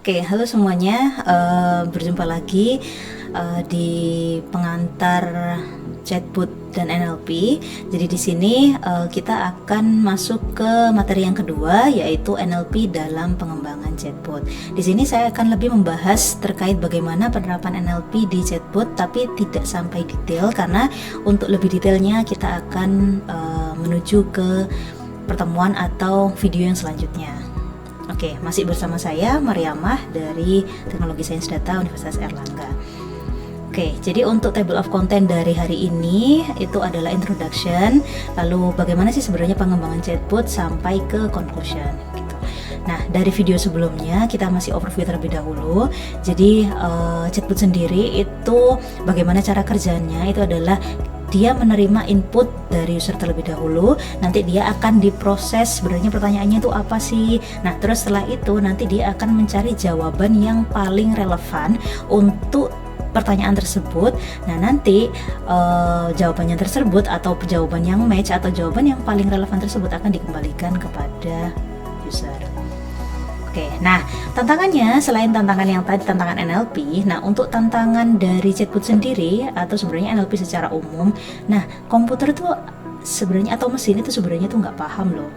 Oke, halo semuanya. Berjumpa lagi di pengantar chatbot dan NLP. Jadi di sini kita akan masuk ke materi yang kedua, yaitu NLP dalam pengembangan chatbot. Di sini saya akan lebih membahas terkait bagaimana penerapan NLP di chatbot, tapi tidak sampai detail karena untuk lebih detailnya kita akan menuju ke pertemuan atau video yang selanjutnya. Oke, masih bersama saya Mariamah dari Teknologi Sains Data Universitas Airlangga. Oke, jadi untuk table of content dari hari ini itu adalah introduction, lalu bagaimana sih sebenarnya pengembangan chatbot sampai ke conclusion gitu. Nah, dari video sebelumnya kita masih overview terlebih dahulu. Jadi chatbot sendiri itu bagaimana cara kerjanya, itu adalah dia menerima input dari user terlebih dahulu, nanti dia akan diproses sebenarnya pertanyaannya itu apa sih. Nah, terus setelah itu nanti dia akan mencari jawaban yang paling relevan untuk pertanyaan tersebut. Nah, nanti jawabannya tersebut atau jawaban yang match atau jawaban yang paling relevan tersebut akan dikembalikan kepada user. Oke, nah tantangannya selain tantangan yang tadi, tantangan NLP, nah untuk tantangan dari chatbot sendiri atau sebenarnya NLP secara umum, nah komputer tuh sebenarnya atau mesin itu sebenarnya tuh nggak paham loh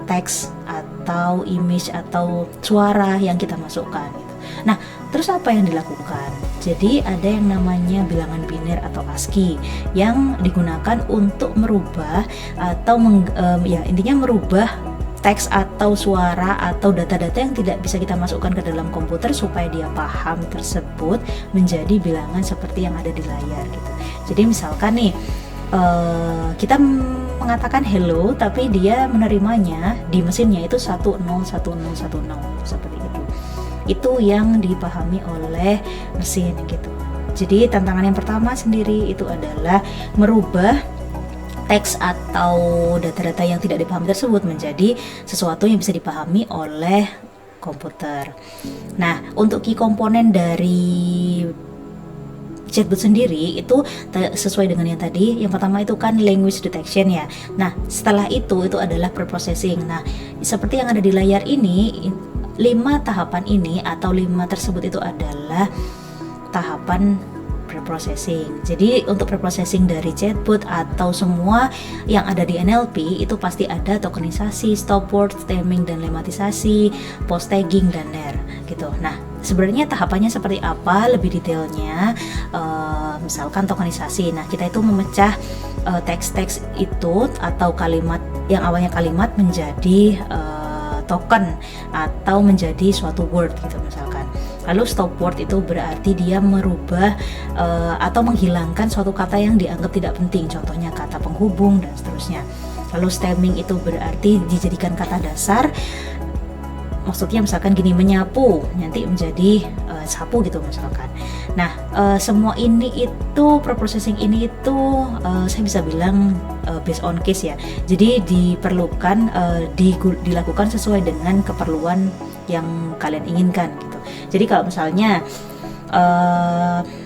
teks atau image atau suara yang kita masukkan gitu. Nah, terus apa yang dilakukan? Jadi ada yang namanya bilangan biner atau ASCII yang digunakan untuk merubah atau intinya merubah teks atau suara atau data-data yang tidak bisa kita masukkan ke dalam komputer supaya dia paham tersebut menjadi bilangan seperti yang ada di layar gitu. Jadi misalkan nih kita mengatakan hello tapi dia menerimanya di mesinnya itu 101010 seperti itu. Itu yang dipahami oleh mesin gitu. Jadi tantangan yang pertama sendiri itu adalah merubah teks atau data-data yang tidak dipahami tersebut menjadi sesuatu yang bisa dipahami oleh komputer. Nah, untuk key komponen dari chatbot sendiri itu sesuai dengan yang tadi. Yang pertama itu kan language detection ya. Nah, setelah itu adalah preprocessing. Nah, seperti yang ada di layar ini, 5 tahapan ini atau 5 tersebut itu adalah tahapan preprocessing. Jadi untuk preprocessing dari chatbot atau semua yang ada di NLP itu pasti ada tokenisasi, stopword, stemming dan lematisasi, post tagging dan NER gitu. Nah, sebenarnya tahapannya seperti apa lebih detailnya? Misalkan tokenisasi. Nah, kita itu memecah teks-teks itu atau kalimat yang awalnya kalimat menjadi token atau menjadi suatu word gitu misalkan. Lalu stop word itu berarti dia merubah atau menghilangkan suatu kata yang dianggap tidak penting, contohnya kata penghubung dan seterusnya. Lalu stemming itu berarti dijadikan kata dasar, maksudnya misalkan gini, menyapu nanti menjadi sapu gitu misalkan. Nah, semua ini itu preprocessing ini itu saya bisa bilang based on case ya. Jadi diperlukan dilakukan sesuai dengan keperluan yang kalian inginkan gitu. Jadi kalau misalnya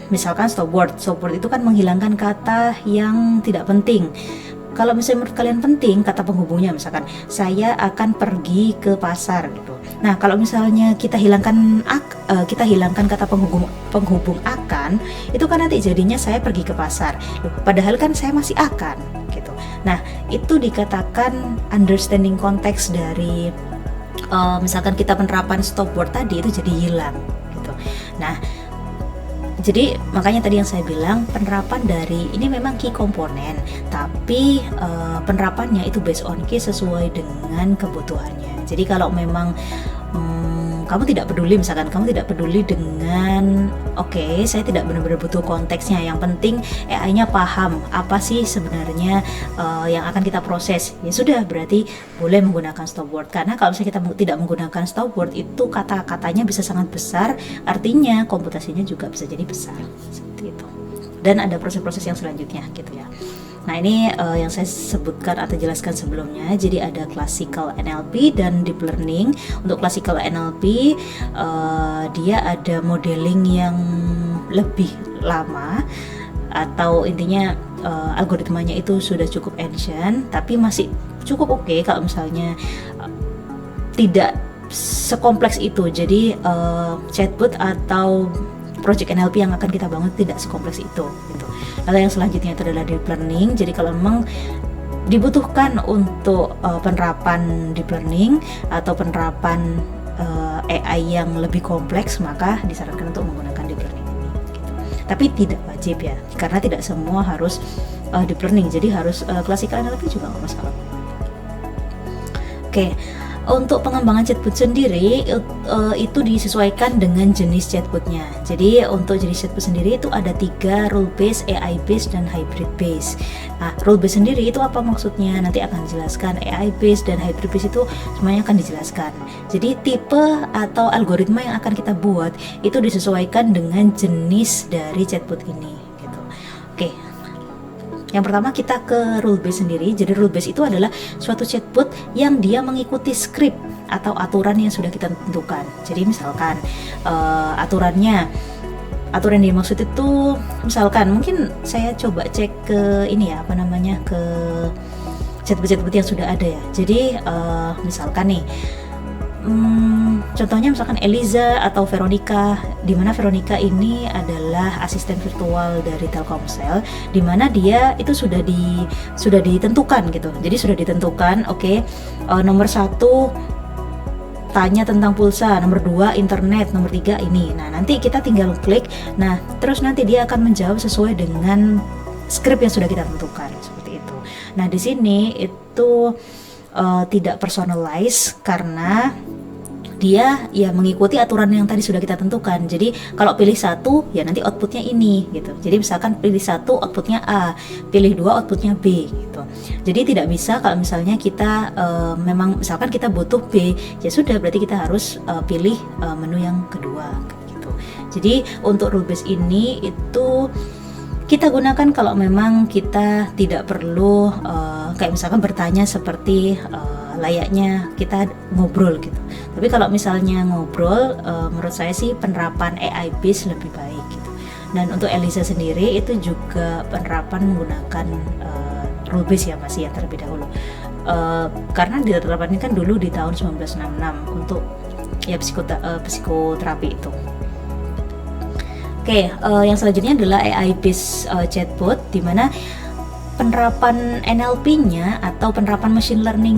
misalkan stop word itu kan menghilangkan kata yang tidak penting. Kalau misalnya menurut kalian penting kata penghubungnya, misalkan saya akan pergi ke pasar gitu. Nah, kalau misalnya kita hilangkan kata penghubung akan, itu kan nanti jadinya saya pergi ke pasar. Padahal kan saya masih akan gitu. Nah, itu dikatakan understanding konteks dari misalkan kita penerapan stop word tadi itu jadi hilang gitu. Nah, jadi makanya tadi yang saya bilang penerapan dari ini memang key komponen, tapi penerapannya itu based on case sesuai dengan kebutuhannya. Jadi kalau memang kamu tidak peduli, misalkan kamu tidak peduli dengan saya tidak benar-benar butuh konteksnya, yang penting AI-nya paham apa sih sebenarnya yang akan kita proses, ya sudah berarti boleh menggunakan stop word. Karena kalau misalnya kita tidak menggunakan stop word itu kata-katanya bisa sangat besar, artinya komputasinya juga bisa jadi besar seperti itu. Dan ada proses-proses yang selanjutnya gitu ya. Nah, ini yang saya sebutkan atau jelaskan sebelumnya. Jadi ada classical NLP dan deep learning. Untuk classical NLP dia ada modeling yang lebih lama, atau intinya algoritmanya itu sudah cukup ancient, tapi masih cukup oke kalau misalnya tidak sekompleks itu. Jadi chatbot atau project NLP yang akan kita bangun tidak sekompleks itu gitu. Lalu yang selanjutnya itu adalah deep learning. Jadi kalau memang dibutuhkan untuk penerapan deep learning atau penerapan AI yang lebih kompleks, maka disarankan untuk menggunakan deep learning ini gitu. Tapi tidak wajib ya, karena tidak semua harus deep learning. Jadi harus classical NLP juga nggak masalah. Oke. Untuk pengembangan chatbot sendiri itu disesuaikan dengan jenis chatbotnya. Jadi untuk jenis chatbot sendiri itu ada 3, rule based, AI based, dan hybrid based. Nah, rule based sendiri itu apa maksudnya? Nanti akan dijelaskan. AI based dan hybrid based itu semuanya akan dijelaskan. Jadi tipe atau algoritma yang akan kita buat itu disesuaikan dengan jenis dari chatbot ini gitu. Oke. Yang pertama kita ke rule base sendiri. Jadi rule base itu adalah suatu chatbot yang dia mengikuti script atau aturan yang sudah kita tentukan. Jadi misalkan aturan yang dimaksud itu, misalkan mungkin saya coba cek ke ini ya, ke chatbot yang sudah ada ya. Jadi misalkan nih, contohnya misalkan Eliza atau Veronica, di mana Veronica ini adalah asisten virtual dari Telkomsel, di mana dia itu sudah ditentukan gitu. Jadi sudah ditentukan, nomor 1 tanya tentang pulsa, nomor 2 internet, nomor 3 ini. Nah, nanti kita tinggal klik. Nah, terus nanti dia akan menjawab sesuai dengan skrip yang sudah kita tentukan, seperti itu. Nah, di sini itu tidak personalize karena dia ya mengikuti aturan yang tadi sudah kita tentukan. Jadi kalau pilih 1 ya nanti outputnya ini gitu. Jadi misalkan pilih 1 outputnya A, pilih 2 outputnya B gitu. Jadi tidak bisa kalau misalnya kita memang misalkan kita butuh B, ya sudah berarti kita harus pilih menu yang kedua gitu. Jadi untuk rule based ini itu kita gunakan kalau memang kita tidak perlu kayak misalkan bertanya seperti layaknya kita ngobrol gitu. Tapi kalau misalnya ngobrol, menurut saya sih penerapan AI based lebih baik gitu. Dan untuk Eliza sendiri itu juga penerapan menggunakan rule based ya masih ya terlebih dahulu. Karena diterapkannya kan dulu di tahun 1966 untuk ya psikoterapi itu. Yang selanjutnya adalah AI based chatbot, di mana penerapan NLP-nya atau penerapan machine learning,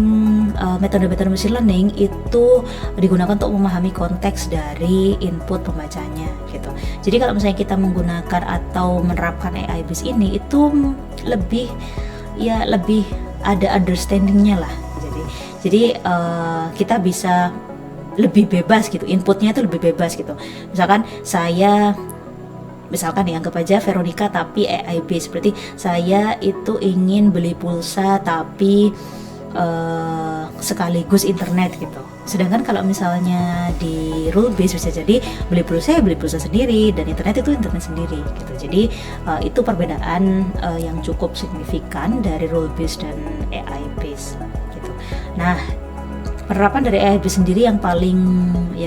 metode-metode machine learning itu digunakan untuk memahami konteks dari input pembacanya gitu. Jadi kalau misalnya kita menggunakan atau menerapkan AI based ini itu lebih ada understanding-nya lah. Jadi kita bisa lebih bebas gitu, inputnya itu lebih bebas gitu. Misalkan dianggap aja Veronica tapi AI based, berarti saya itu ingin beli pulsa tapi sekaligus internet gitu. Sedangkan kalau misalnya di rule based bisa jadi beli pulsa sendiri dan internet sendiri gitu. Jadi itu perbedaan yang cukup signifikan dari rule based dan AI based gitu. Nah, penerapan dari AI based sendiri yang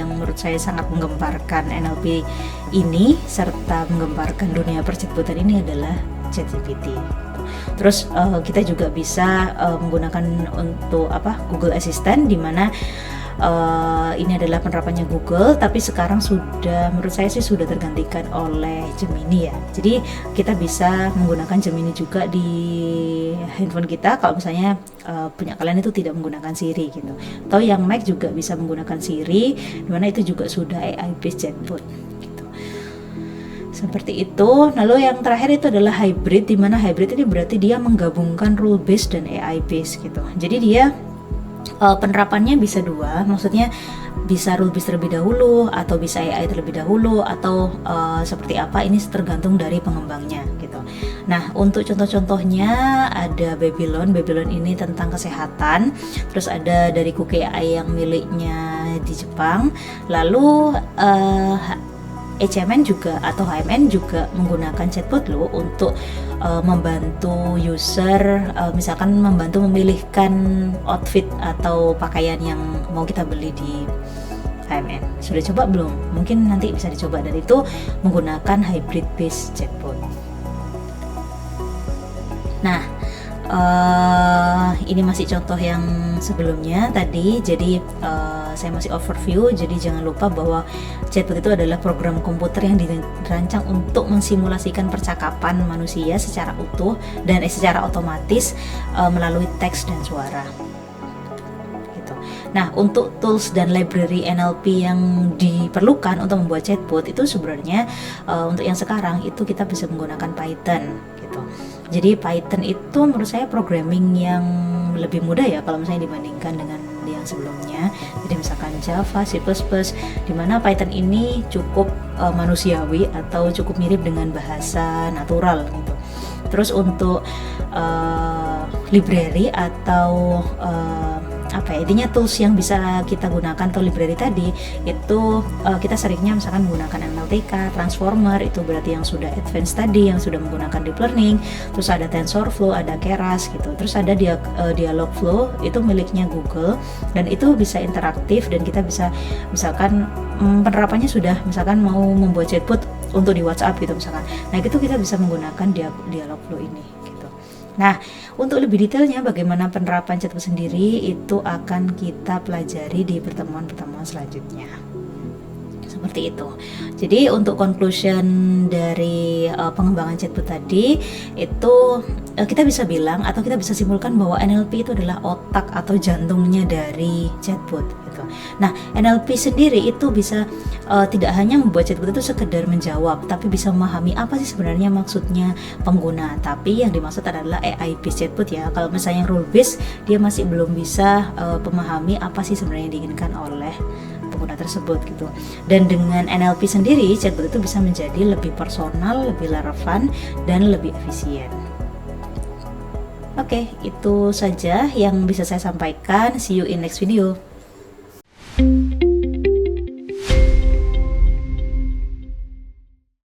menurut saya sangat menggemparkan NLP ini serta menggemparkan dunia perchatbotan ini adalah ChatGPT. Terus kita juga bisa menggunakan untuk Google Assistant, di mana ini adalah penerapannya Google, tapi sekarang menurut saya sih sudah tergantikan oleh Gemini ya. Jadi kita bisa menggunakan Gemini juga di handphone kita kalau misalnya punya kalian itu tidak menggunakan Siri gitu. Atau yang Mac juga bisa menggunakan Siri, di mana itu juga sudah AI based chatbot gitu. Seperti itu. Lalu yang terakhir itu adalah hybrid, di mana hybrid ini berarti dia menggabungkan rule based dan AI based gitu. Jadi dia penerapannya bisa 2, maksudnya bisa rule based terlebih dahulu atau bisa AI terlebih dahulu atau seperti apa, ini tergantung dari pengembangnya gitu. Nah, untuk contoh-contohnya ada Babylon ini tentang kesehatan, terus ada dari Kuki AI yang miliknya di Jepang, lalu HMN juga atau HMN juga menggunakan chatbot loh untuk membantu user, misalkan membantu memilihkan outfit atau pakaian yang mau kita beli di HMN. Sudah coba belum? Mungkin nanti bisa dicoba, dan itu menggunakan hybrid based chatbot. Nah, Ini masih contoh yang sebelumnya tadi, jadi saya masih overview. Jadi jangan lupa bahwa chatbot itu adalah program komputer yang dirancang untuk mensimulasikan percakapan manusia secara utuh dan secara otomatis melalui teks dan suara. Nah, untuk tools dan library NLP yang diperlukan untuk membuat chatbot itu sebenarnya untuk yang sekarang itu kita bisa menggunakan Python gitu. Jadi Python itu menurut saya programming yang lebih mudah ya kalau misalnya dibandingkan dengan yang sebelumnya. Jadi misalkan Java, C++, di mana Python ini cukup manusiawi atau cukup mirip dengan bahasa natural gitu. Terus untuk library atau intinya tools yang bisa kita gunakan atau library tadi itu kita seringnya misalkan menggunakan NLTK, Transformer, itu berarti yang sudah advance tadi, yang sudah menggunakan deep learning. Terus ada TensorFlow, ada Keras gitu. Terus ada Dialogflow, itu miliknya Google dan itu bisa interaktif dan kita bisa misalkan penerapannya sudah misalkan mau membuat chatbot untuk di WhatsApp gitu misalkan. Nah, itu kita bisa menggunakan Dialogflow ini gitu. Nah, untuk lebih detailnya bagaimana penerapan chatbot sendiri itu akan kita pelajari di pertemuan-pertemuan selanjutnya. Seperti itu. Jadi untuk conclusion dari pengembangan chatbot tadi itu kita bisa bilang atau kita bisa simpulkan bahwa NLP itu adalah otak atau jantungnya dari chatbot gitu. Nah, NLP sendiri itu bisa tidak hanya membuat chatbot itu sekedar menjawab, tapi bisa memahami apa sih sebenarnya maksudnya pengguna. Tapi yang dimaksud adalah AI based chatbot ya. Kalau misalnya rule based, dia masih belum bisa memahami apa sih sebenarnya yang diinginkan oleh pengguna tersebut gitu. Dan dengan NLP sendiri, chatbot itu bisa menjadi lebih personal, lebih relevan, dan lebih efisien. Oke, itu saja yang bisa saya sampaikan. See you in next video.